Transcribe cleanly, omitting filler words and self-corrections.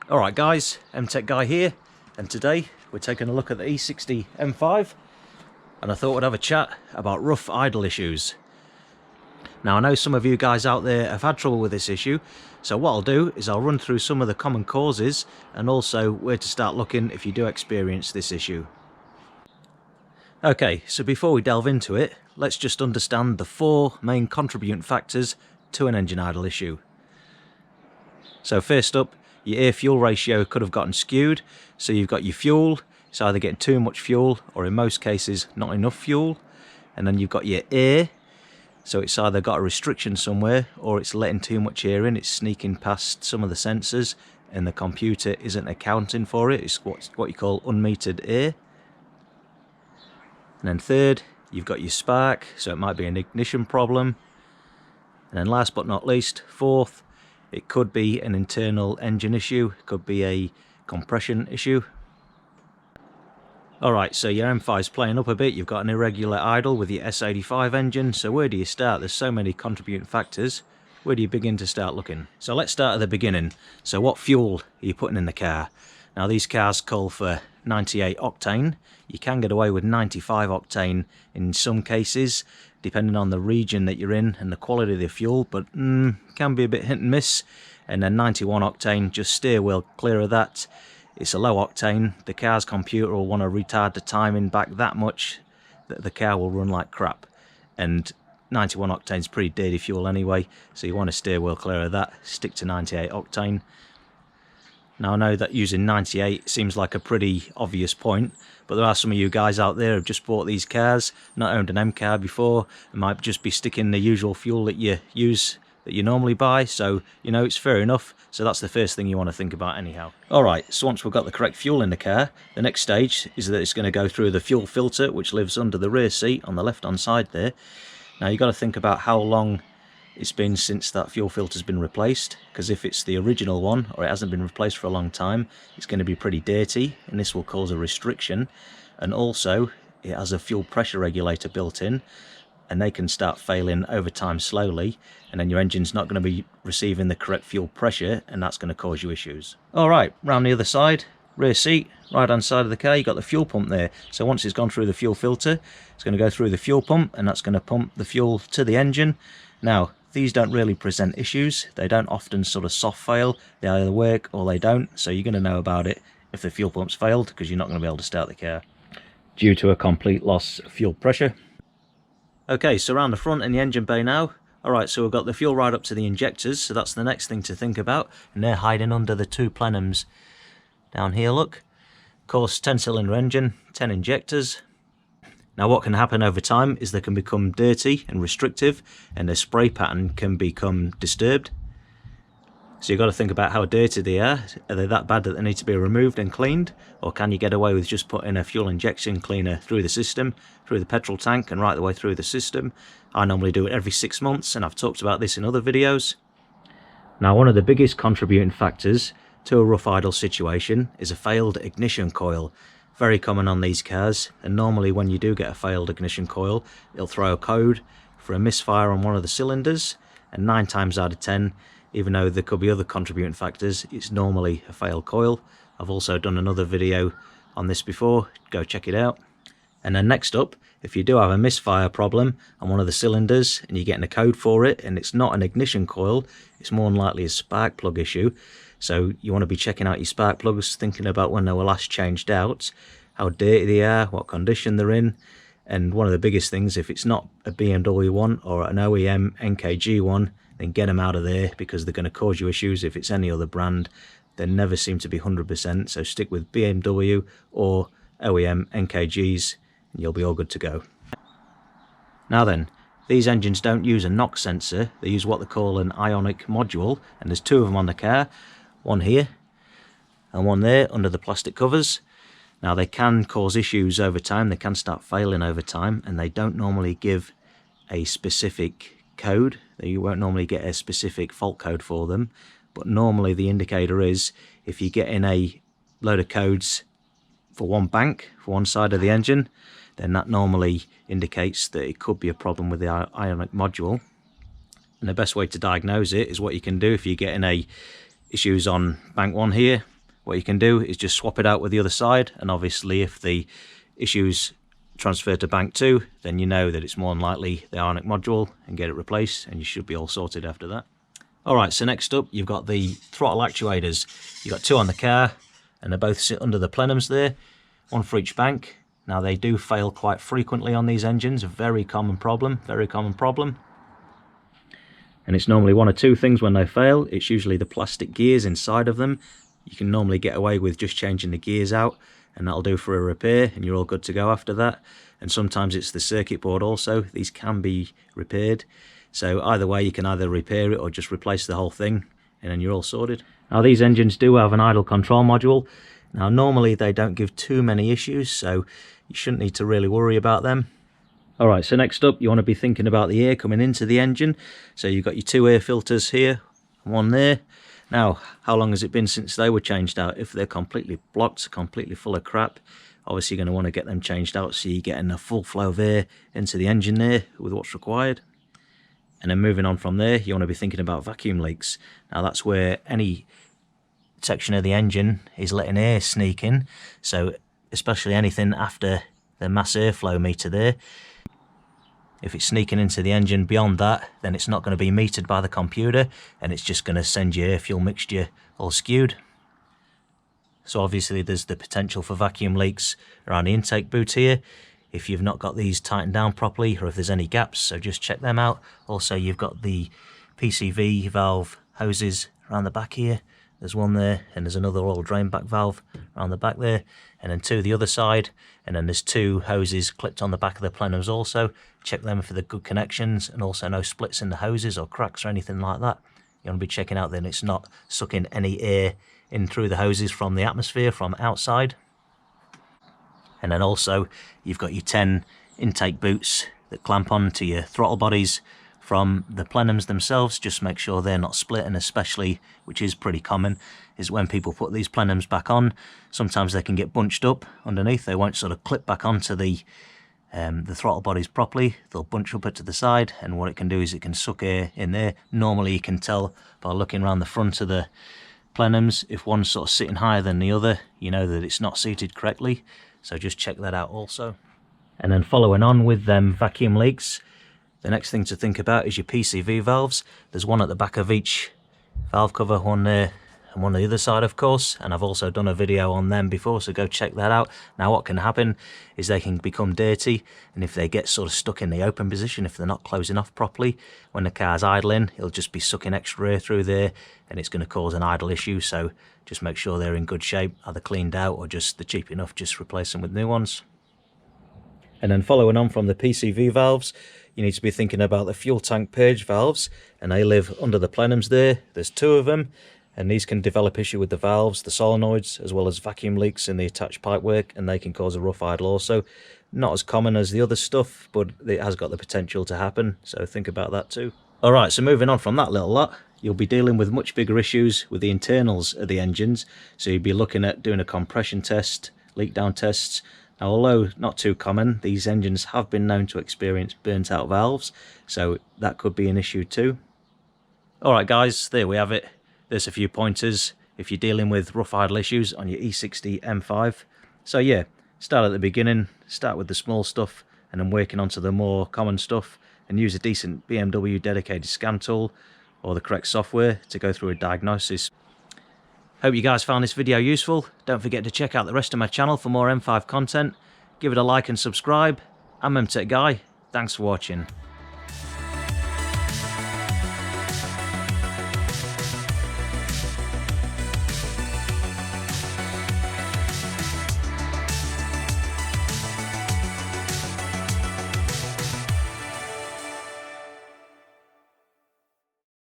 Alright guys, MTech Guy here, and today we're taking a look at the E60 M5, and I thought we'd have a chat about rough idle issues. Now I know some of you guys out there have had trouble with this issue, so what I'll do is I'll run through some of the common causes and also where to start looking if you do experience this issue. Okay, so before we delve into it, let's just understand the four main contributing factors to an engine idle issue. So first up, your air-fuel ratio could have gotten skewed, so you've got your fuel, it's either getting too much fuel or in most cases not enough fuel, and then you've got your air, so it's either got a restriction somewhere or it's letting too much air in, it's sneaking past some of the sensors and the computer isn't accounting for it, it's what you call unmetered air. And then third, you've got your spark, so it might be an ignition problem. And then last but not least, fourth, it could be an internal engine issue, it could be a compression issue. Alright, so your M5's playing up a bit, you've got an irregular idle with your S85 engine, so where do you start? There's so many contributing factors. Where do you begin to start looking? So let's start at the beginning. So what fuel are you putting in the car? Now these cars call for 98 octane. You can get away with 95 octane in some cases, depending on the region that you're in and the quality of the fuel, but can be a bit hit and miss. And then 91 octane, just steer well clear of that. It's a low octane, the car's computer will want to retard the timing back that much that the car will run like crap. And 91 octane is pretty dirty fuel anyway, so you want to steer well clear of that, stick to 98 octane. Now I know that using 98 seems like a pretty obvious point, but there are some of you guys out there who've just bought these cars, not owned an M car before, and might just be sticking the usual fuel that you use, that you normally buy, so you know, it's fair enough. So that's the first thing you want to think about anyhow. Alright, so once we've got the correct fuel in the car, the next stage is that it's going to go through the fuel filter, which lives under the rear seat on the left hand side there. Now you've got to think about how long it's been since that fuel filter's been replaced, because if it's the original one or it hasn't been replaced for a long time, it's going to be pretty dirty and this will cause a restriction. And also it has a fuel pressure regulator built in, and they can start failing over time slowly, and then your engine's not going to be receiving the correct fuel pressure, and that's going to cause you issues. Alright, round the other side, rear seat, right hand side of the car, you've got the fuel pump there. So once it's gone through the fuel filter, it's going to go through the fuel pump, and that's going to pump the fuel to the engine. Now these don't really present issues, they don't often sort of soft fail, they either work or they don't, so you're going to know about it if the fuel pump's failed, because you're not going to be able to start the car due to a complete loss of fuel pressure. Okay, so around the front in the engine bay now. Alright, so we've got the fuel right up to the injectors, so that's the next thing to think about, and they're hiding under the two plenums down here, look. Of course, 10-cylinder engine, 10 injectors. Now what can happen over time is they can become dirty and restrictive, and their spray pattern can become disturbed. So you've got to think about how dirty they are. Are they that bad that they need to be removed and cleaned? Or can you get away with just putting a fuel injection cleaner through the system, through the petrol tank and right the way through the system? I normally do it every 6 months, and I've talked about this in other videos. Now one of the biggest contributing factors to a rough idle situation is a failed ignition coil. Very common on these cars, and normally when you do get a failed ignition coil, it'll throw a code for a misfire on one of the cylinders, and 9 times out of 10, even though there could be other contributing factors, it's normally a failed coil. I've also done another video on this before, go check it out. And then next up, if you do have a misfire problem on one of the cylinders and you're getting a code for it and it's not an ignition coil, it's more than likely a spark plug issue. So you want to be checking out your spark plugs, thinking about when they were last changed out, how dirty they are, what condition they're in. And one of the biggest things, if it's not a BMW one or an OEM NKG one, then get them out of there, because they're going to cause you issues. If it's any other brand, they never seem to be 100%, so stick with BMW or OEM NKGs and you'll be all good to go. Now then, these engines don't use a knock sensor, they use what they call an ionic module, and there's 2 of them on the car, one here and one there under the plastic covers. Now they can cause issues over time, they can start failing over time, and they don't normally give a specific code. You won't normally get a specific fault code for them, but normally the indicator is if you get in a load of codes for one bank, for one side of the engine, then that normally indicates that it could be a problem with the ionic module. And the best way to diagnose it is what you can do if you get in issues on bank 1 here, what you can do is just swap it out with the other side, and obviously if the issues transfer to bank 2, then you know that it's more than likely the ionic module, and get it replaced, and you should be all sorted after that. Alright, so next up you've got the throttle actuators. You've got 2 on the car, and they both sit under the plenums there, 1 for each bank. Now they do fail quite frequently on these engines, a very common problem, And it's normally 1 or 2 things when they fail. It's usually the plastic gears inside of them. You can normally get away with just changing the gears out, and that'll do for a repair, and you're all good to go after that. And sometimes it's the circuit board also. These can be repaired. So either way, you can either repair it or just replace the whole thing, and then you're all sorted. Now these engines do have an idle control module. Now normally they don't give too many issues, so you shouldn't need to really worry about them. Alright, so next up you want to be thinking about the air coming into the engine. So you've got your 2 air filters here, 1 there. Now, how long has it been since they were changed out? If they're completely blocked, completely full of crap, obviously you're going to want to get them changed out so you're getting a full flow of air into the engine there with what's required. And then moving on from there, you want to be thinking about vacuum leaks. Now that's where any section of the engine is letting air sneak in, so especially anything after the mass airflow meter there. If it's sneaking into the engine beyond that, then it's not going to be metered by the computer, and it's just going to send your air fuel mixture all skewed. So obviously there's the potential for vacuum leaks around the intake boot here if you've not got these tightened down properly, or if there's any gaps, so just check them out. Also you've got the PCV valve hoses around the back here. There's 1 there, and there's another oil drain back valve around the back there, and then 2 the other side, and then there's 2 hoses clipped on the back of the plenums also. Check them for the good connections, and also no splits in the hoses or cracks or anything like that. You want to be checking out that it's not sucking any air in through the hoses from the atmosphere from outside. And then also you've got your 10 intake boots that clamp on to your throttle bodies from the plenums themselves. Just make sure they're not split, and especially, which is pretty common, is when people put these plenums back on, sometimes they can get bunched up underneath. They won't sort of clip back onto the throttle bodies properly. They'll bunch up it to the side, and what it can do is it can suck air in there. Normally you can tell by looking around the front of the plenums, if one's sort of sitting higher than the other, you know that it's not seated correctly, so just check that out also. And then following on with them vacuum leaks, the next thing to think about is your PCV valves. There's 1 at the back of each valve cover, 1 there and 1 on the other side of course, and I've also done a video on them before, so go check that out. Now what can happen is they can become dirty, and if they get sort of stuck in the open position, if they're not closing off properly, when the car's idling, it'll just be sucking extra air through there, and it's going to cause an idle issue. So just make sure they're in good shape, either cleaned out or just they're cheap enough, just replace them with new ones. And then following on from the PCV valves, you need to be thinking about the fuel tank purge valves, and they live under the plenums there. There's 2 of them, and these can develop issue with the valves, the solenoids, as well as vacuum leaks in the attached pipework, and they can cause a rough idle also. Not as common as the other stuff, but it has got the potential to happen, so think about that too. Alright, so moving on from that little lot, you'll be dealing with much bigger issues with the internals of the engines, so you'll be looking at doing a compression test, leak down tests. Now, although not too common, these engines have been known to experience burnt out valves, so that could be an issue too. Alright guys, there we have it. There's a few pointers if you're dealing with rough idle issues on your E60 M5. So yeah, start at the beginning, start with the small stuff, and then working onto the more common stuff, and use a decent BMW dedicated scan tool or the correct software to go through a diagnosis. Hope you guys found this video useful. Don't forget to check out the rest of my channel for more M5 content. Give it a like and subscribe. I'm MTech Guy. Thanks for watching.